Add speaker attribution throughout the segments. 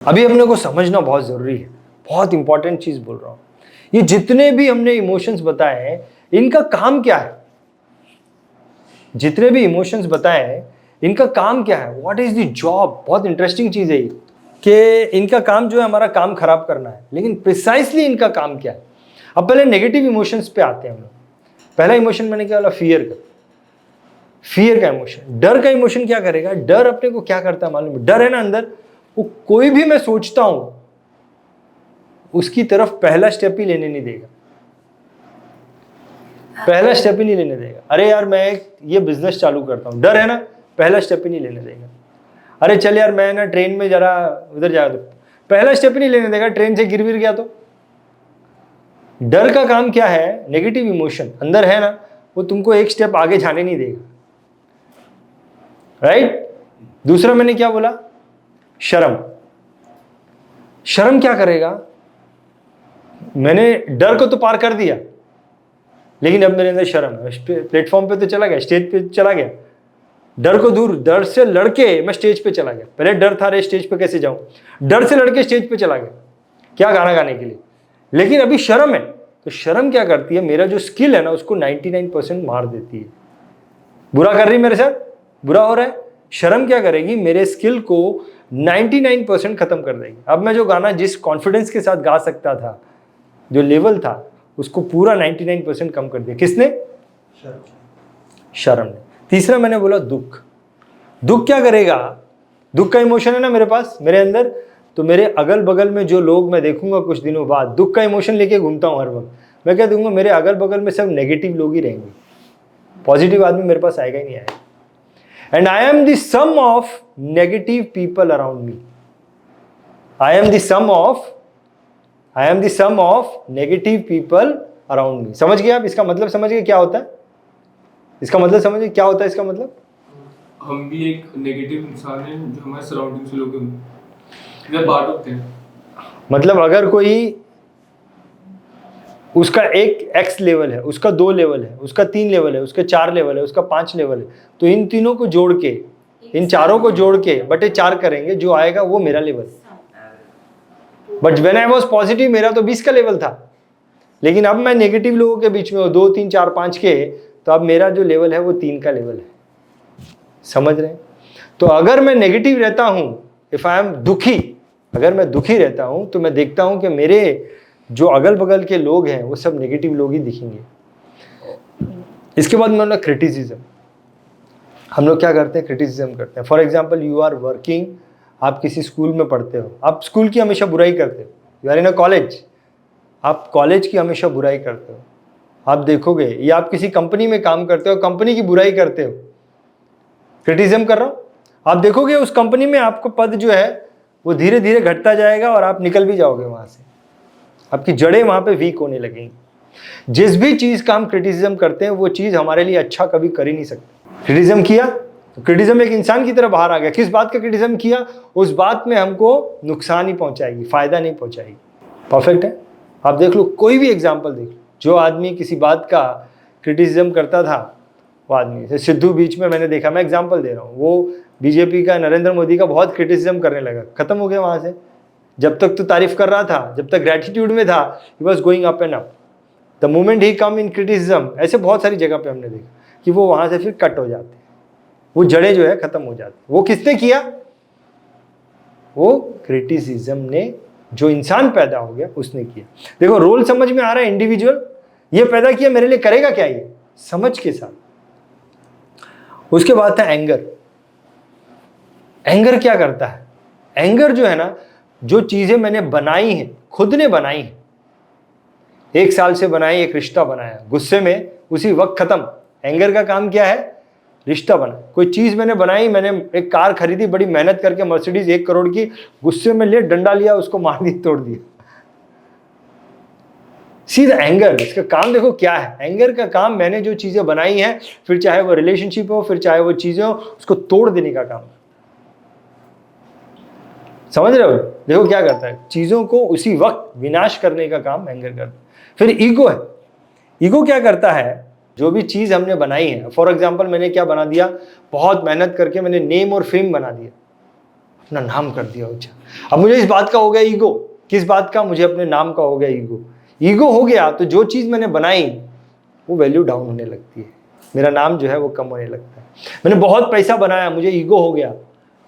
Speaker 1: अभी अपने को समझना बहुत जरूरी है, बहुत इंपॉर्टेंट चीज बोल रहा हूं। ये जितने भी हमने इमोशंस बताए हैं, इनका काम क्या है? जितने भी इमोशंस बताए हैं, इनका काम क्या है? What is the job? बहुत इंटरेस्टिंग चीज है ये कि इनका काम जो है हमारा काम खराब करना है, लेकिन प्रिसाइसली इनका काम क्या है? अब पहले नेगेटिव इमोशंस पे आते हैं हम लोग। पहला इमोशन मैंने क्या बोला? फियर का। फियर का इमोशन, डर का इमोशन क्या करेगा? डर अपने को क्या करता है मालूम है? डर है ना अंदर, वो कोई भी मैं सोचता हूं उसकी तरफ पहला स्टेप ही लेने नहीं देगा। पहला स्टेप ही नहीं लेने देगा। अरे यार मैं ये बिजनेस चालू करता हूं, डर है ना, पहला स्टेप ही नहीं लेने देगा। अरे चल यार मैं ना ट्रेन में जरा उधर जा, तो पहला स्टेप ही नहीं लेने देगा। ट्रेन से गिर गया तो। डर का काम क्या है? नेगेटिव इमोशन अंदर है ना, वो तुमको एक स्टेप आगे जाने नहीं देगा। राइट? दूसरा मैंने क्या बोला? शर्म। शर्म क्या करेगा? मैंने डर को तो पार कर दिया, लेकिन अब मेरे अंदर शर्म है। प्लेटफॉर्म पे तो चला गया, स्टेज पे चला गया, डर को दूर, डर से लड़के मैं स्टेज पे चला गया। पहले डर था, रे स्टेज पे कैसे जाऊं, डर से लड़के स्टेज पे चला गया, क्या गाना गाने के लिए। लेकिन अभी शर्म है, तो शर्म क्या करती है? मेरा जो स्किल है ना उसको 99% मार देती है। बुरा कर रही मेरे साथ, बुरा हो रहा है, शर्म क्या करेगी? मेरे स्किल को 99% खत्म कर देगी। अब मैं जो गाना जिस कॉन्फिडेंस के साथ गा सकता था, जो लेवल था, उसको पूरा 99% कम कर दिया। किसने? शर्म ने। तीसरा मैंने बोला दुख। दुख क्या करेगा? दुख का इमोशन है ना मेरे पास, मेरे अंदर, तो मेरे अगल बगल में जो लोग मैं देखूंगा कुछ दिनों बाद, दुख का इमोशन लेके घूमता हूं हर वक्त, मैं क्या दूंगा? मेरे अगल बगल में सब नेगेटिव लोग ही रहेंगे, पॉजिटिव आदमी मेरे पास आएगा ही नहीं आएगा। And I am the sum of negative people around me. I am the sum of negative people around me. समझ गए आप? इसका मतलब समझ गए क्या होता है? इसका मतलब समझ गए क्या होता है? इसका मतलब
Speaker 2: हम भी एक नेगेटिव इंसान है जो हमारे सराउंडिंग से लोग हैं, पार्ट होते हैं।
Speaker 1: मतलब अगर कोई, उसका एक एक्स लेवल है, उसका 2 लेवल है, उसका 3 लेवल है, उसका 4 लेवल है, उसका 5 लेवल है, तो इन तीनों को जोड़ के, इन चारों को जोड़ के बटे 4 करेंगे, जो आएगा वो मेरा level. But when I was positive मेरा तो 20 का लेवल था, लेकिन अब मैं नेगेटिव लोगों के बीच में हूँ 2 3 4 5 के, तो अब मेरा जो लेवल है वो 3 का लेवल है। समझ रहे हैं? तो अगर मैं नेगेटिव रहता हूं, इफ आई एम दुखी, अगर मैं दुखी रहता हूं, तो मैं देखता हूं कि मेरे जो अगल बगल के लोग हैं वो सब नेगेटिव लोग ही दिखेंगे। इसके बाद मैं क्रिटिसिज्म। हम लोग क्या करते हैं? क्रिटिसिज्म करते हैं। For example, you are working, आप किसी स्कूल में पढ़ते हो, आप स्कूल की हमेशा बुराई करते हो। You are in a college, आप कॉलेज की हमेशा बुराई करते हो। आप देखोगे, या आप किसी कंपनी में काम करते हो, कंपनी की बुराई करते हो, क्रिटिसिज्म कर रहा हूं। आप देखोगे उस कंपनी में आपको पद जो है वो धीरे धीरे घटता जाएगा और आप निकल भी जाओगे वहां से, आपकी जड़ें वहां पे वीक होने लगेंगी। जिस भी चीज का हम क्रिटिसिज्म करते हैं वो चीज हमारे लिए अच्छा कभी कर ही नहीं सकती। क्रिटिसिज्म किया तो क्रिटिसिज्म एक इंसान की तरह बाहर आ गया। किस बात का क्रिटिसिज्म किया? उस बात में हमको नुकसान ही पहुंचाएगी, फायदा नहीं पहुंचाएगी। परफेक्ट है? आप देख लो, कोई भी एग्जाम्पल देख लो, जो आदमी किसी बात का क्रिटिसिज्म करता था, वो आदमी से सिद्धू बीच में मैंने देखा, मैं एग्जांपल दे रहा हूँ, वो बीजेपी का, नरेंद्र मोदी का बहुत क्रिटिसिज्म करने लगा, खत्म हो गया वहां से। जब तक तो तारीफ कर रहा था, जब तक ग्रेटिट्यूड में था, he was going up and up. The moment he come in criticism, ऐसे बहुत सारी जगह पे हमने देखा कि वो वहां से फिर कट हो जाते हैं, वो जड़ें जो है खत्म हो जाती। वो किसने किया? वो क्रिटिसिज्म ने, जो इंसान पैदा हो गया उसने किया। देखो रोल समझ में आ रहा है? इंडिविजुअल ये पैदा किया, मेरे लिए करेगा क्या? ये समझ के साथ। उसके बाद था एंगर। एंगर क्या करता है? एंगर जो है ना, जो चीजें मैंने बनाई हैं, खुद ने बनाई हैं, 1 साल से बनाई, एक रिश्ता बनाया, गुस्से में उसी वक्त खत्म। एंगर का काम क्या है? रिश्ता बना। कोई चीज मैंने बनाई, मैंने एक कार खरीदी बड़ी मेहनत करके, मर्सिडीज 1 करोड़ की, गुस्से में ले डंडा लिया, उसको मार दिया, तोड़ दिया। सीधा एंगर, इसका काम देखो क्या है। एंगर का काम, मैंने जो चीजें बनाई हैं, फिर चाहे वो रिलेशनशिप हो, फिर चाहे वो चीजें हो, उसको तोड़ देने का काम। समझ रहे हो? देखो क्या करता है, चीजों को उसी वक्त विनाश करने का काम एंगर करता है। फिर ईगो है। ईगो क्या करता है? जो भी चीज हमने बनाई है, फॉर एग्जाम्पल मैंने क्या बना दिया, बहुत मेहनत करके मैंने नेम और फेम बना दिया, अपना नाम कर दिया ऊंचा। अब मुझे इस बात का हो गया ईगो। किस बात का? मुझे अपने नाम का हो गया ईगो। ईगो हो गया तो जो चीज़ मैंने बनाई वो वैल्यू डाउन होने लगती है, मेरा नाम जो है वो कम होने लगता है। मैंने बहुत पैसा बनाया, मुझे ईगो हो गया।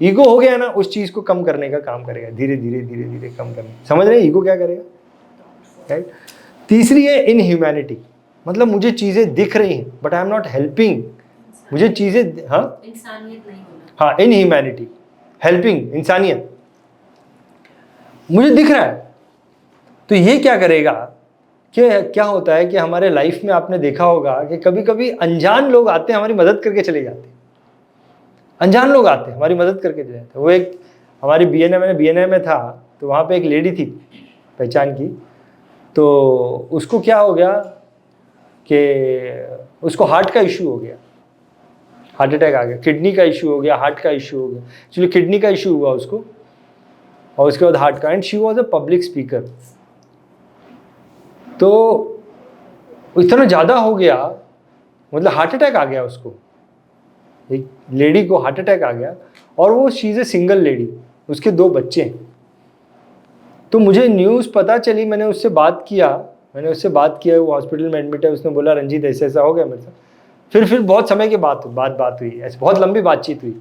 Speaker 1: ईगो हो गया ना, उस चीज़ को कम करने का काम करेगा, धीरे धीरे धीरे धीरे कम करने। समझ रहे हैं ईगो क्या करेगा? राइट। तीसरी है इनह्यूमैनिटी, मतलब मुझे चीज़ें दिख रही हैं but I am not helping. मुझे चीज़ें, हाँ,
Speaker 3: इंसानियत नहीं होना।
Speaker 1: हाँ, इनह्यूमैनिटी, हेल्पिंग, इंसानियत, मुझे दिख रहा है। तो ये क्या करेगा कि क्या होता है कि हमारे लाइफ में आपने देखा होगा कि कभी कभी अनजान लोग आते हैं, हमारी मदद करके चले जाते हैं। अनजान लोग आते हैं, हमारी मदद करके चले जाते हैं। वो एक हमारी बीएनए में था, तो वहाँ पे एक लेडी थी पहचान की, तो उसको क्या हो गया कि उसको हार्ट का इशू हो गया, हार्ट अटैक आ गया, किडनी का इशू हो गया, हार्ट का इशू हो गया। एक्चुअली किडनी का इशू हुआ उसको, और उसके बाद हार्ट का। And she was a public speaker. तो इतना ज़्यादा हो गया, मतलब हार्ट अटैक आ गया उसको, एक लेडी को हार्ट अटैक आ गया, और वो she is a single lady, उसके 2 बच्चे हैं। तो मुझे न्यूज़ पता चली, मैंने उससे बात किया, वो हॉस्पिटल में एडमिट है। उसने बोला रंजीत ऐसा ऐसा हो गया मेरे साथ। फिर बात समय के बाद बात हुई, ऐसे बहुत लंबी बातचीत हुई।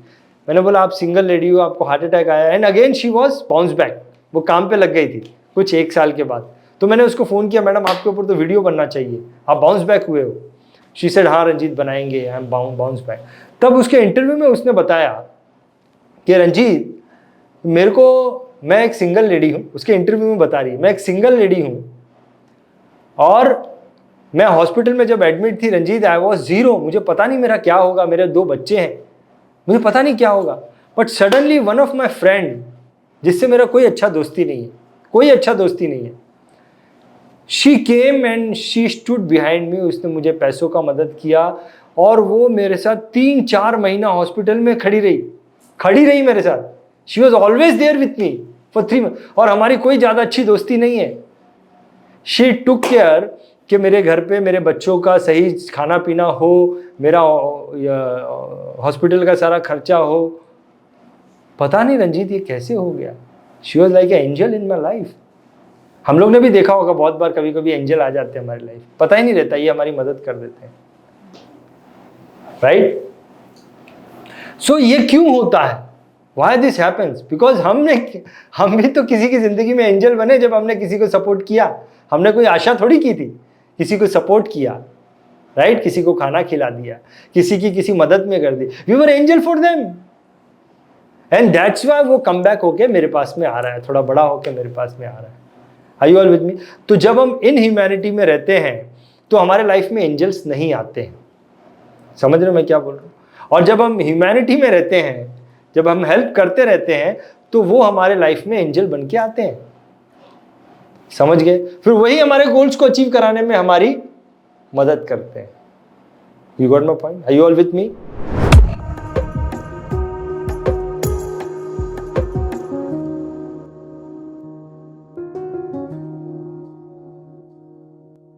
Speaker 1: मैंने बोला आप सिंगल लेडी हो, आपको हार्ट अटैक आया। And again she was bounce back, वो काम पे लग गई थी कुछ 1 साल के बाद। तो मैंने उसको फ़ोन किया, मैडम आपके ऊपर तो वीडियो बनना चाहिए, आप बाउंस बैक हुए हो। शी सेड हाँ रंजीत बनाएंगे, आई एम बाउंस बैक। तब उसके इंटरव्यू में उसने बताया कि रंजीत मैं एक सिंगल लेडी हूँ, उसके इंटरव्यू में बता रही है, मैं एक सिंगल लेडी हूँ, और मैं हॉस्पिटल में जब एडमिट थी रंजीत, आई वॉज 0, मुझे पता नहीं मेरा क्या होगा, मेरे 2 बच्चे हैं, मुझे पता नहीं क्या होगा। But suddenly one of my friend, जिससे मेरा कोई अच्छा दोस्ती नहीं है, she came and she stood behind me. उसने मुझे पैसों का मदद किया, और वो मेरे साथ 3-4 महीना हॉस्पिटल में खड़ी रही मेरे साथ। She was always there with me for 3 month, और हमारी कोई ज़्यादा अच्छी दोस्ती नहीं है। शी टुक केयर कि मेरे घर पे मेरे बच्चों का सही खाना पीना हो, मेरा हॉस्पिटल का सारा खर्चा हो। पता नहीं रंजीत ये कैसे हो गया। She was like a angel in my life. हम लोग ने भी देखा होगा बहुत बार, कभी कभी एंजल आ जाते हैं हमारी लाइफ, पता ही नहीं रहता, ये हमारी मदद कर देते हैं, राइट। सो ये क्यों होता है? Why this happens? Because हम भी तो किसी की जिंदगी में एंजल बने जब हमने किसी को सपोर्ट किया। हमने कोई आशा थोड़ी की थी, किसी को सपोर्ट किया, राइट। किसी को खाना खिला दिया, किसी मदद में कर दी। We were angel for them, and that's why वो कम बैक होके मेरे पास में आ रहा है, थोड़ा बड़ा होके मेरे पास में आ रहा है। Are you all with me? तो जब हम इन ह्यूमैनिटी में रहते हैं तो हमारे लाइफ में एंजल्स नहीं आते हैं। समझ रहे हो मैं क्या बोल रहा हूँ? और जब हम ह्यूमैनिटी में रहते हैं, जब हम हेल्प करते रहते हैं, तो वो हमारे लाइफ में एंजल बन के आते हैं। समझ गए? फिर वही हमारे गोल्स को अचीव कराने में हमारी मदद करते हैं। You got my point? Are you all with me?